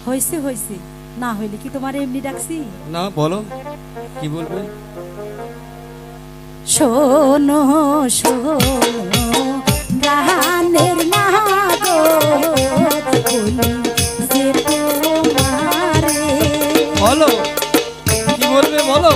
হয়েছে হয়েছে, না হইলে কি তোমার এমনি ডাকছি? না বলো, কি বলবে? শোনো শোনো গানের নাগর বলি যে তোমারে। বলো, কি বলবে বলো।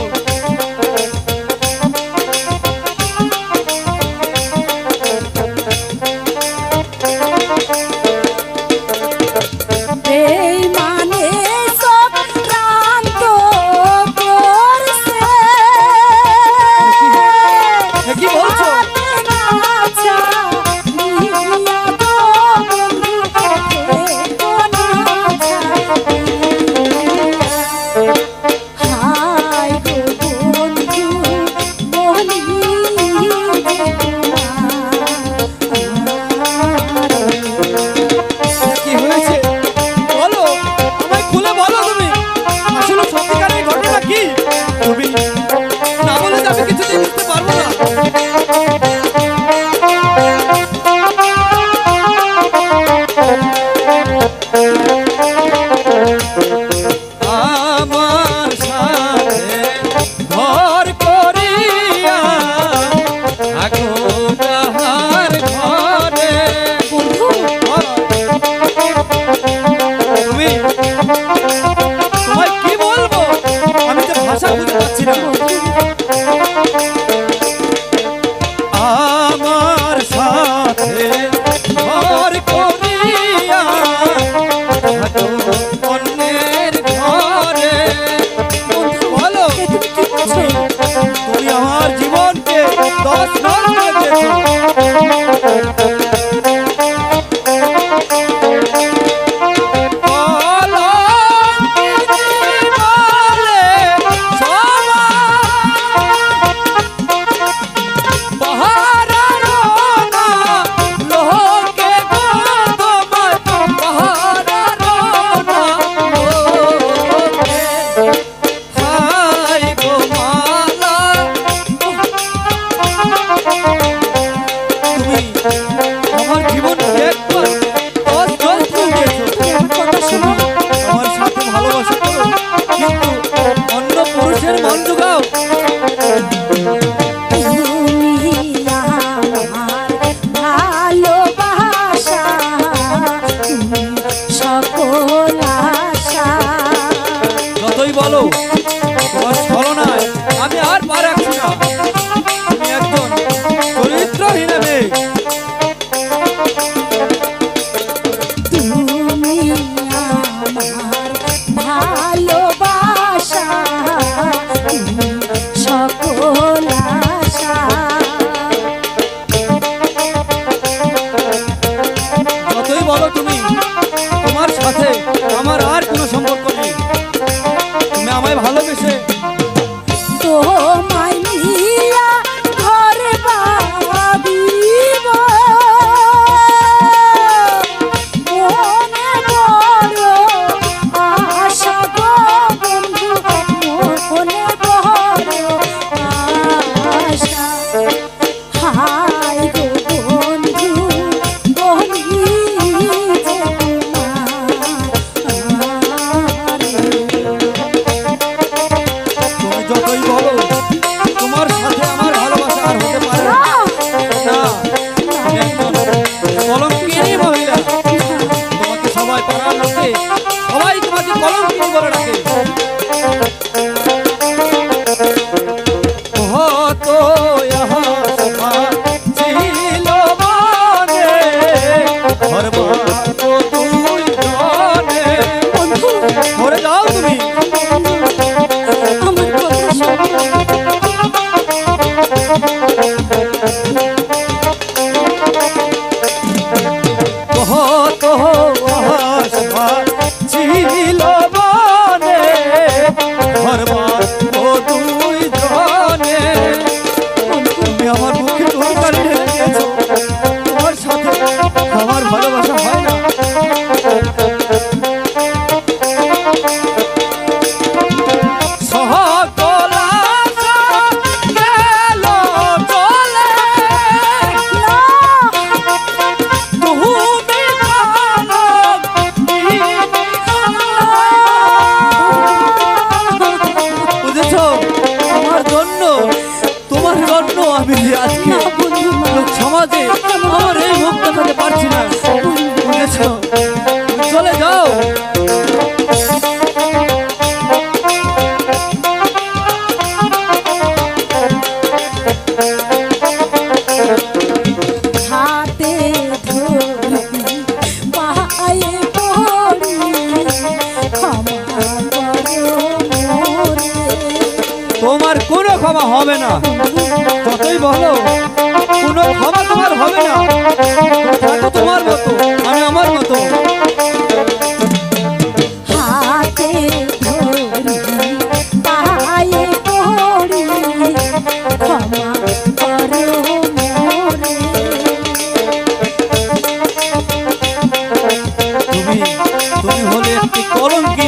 সহজে আমার এই মুখ দেখাতে পারছি না, বুঝেছো? চলে যাও। হাতে ধরি পায়ে পড়ি ক্ষমা করো মোরে। তোমার কোনো ক্ষমা হবে না, যতই বলো কোনো ক্ষমা তোমার হবে না। থাকো তোমার মতো, আমি আমার মতো। হাতে ধরি পায়ে পড়ি ক্ষমা করো মোরে। তুমি তুমি হলে একটি কলঙ্কি